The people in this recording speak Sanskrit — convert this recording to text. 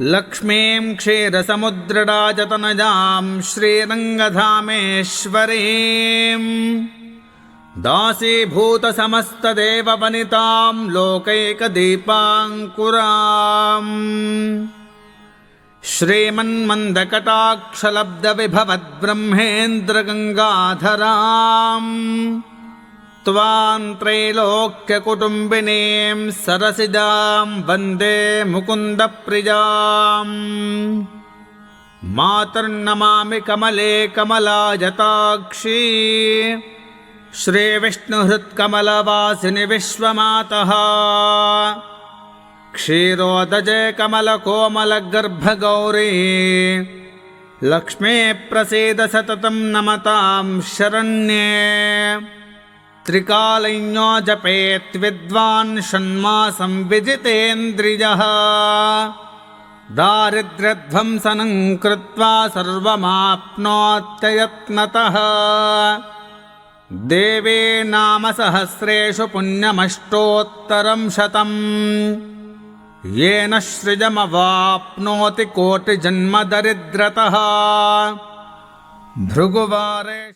लक्ष्मीं क्षीरसमुद्रराजतनजां श्रीरङ्गधामेश्वरीं दासीभूतसमस्तदेववनितां लोकैकदीपाङ्कुराम् श्रीमन्मन्दकटाक्षलब्धविभवद्ब्रह्मेन्द्रगङ्गाधराम् त्वां त्रैलोक्यकुटुम्बिनीं सरसिजां वन्दे मुकुन्दप्रियाम् मातर्नमामि कमले कमलायताक्षी श्रीविष्णुहृत्कमलवासिनि विश्वमातः क्षीरोदजे कमलकोमलगर्भगौरी लक्ष्मी प्रसीद सततं नमतां शरण्ये त्रिकालज्ञो जपेत् विद्वान् षण्मासं विजितेन्द्रियः दारिद्र्यध्वंसनं कृत्वा सर्वमाप्नोत्ययत्नतः देवी नामसहस्रेषु पुण्यमष्टोत्तरं शतम् येन सृजमवाप्नोति कोटिजन्मदरिद्रतः भृगुवारे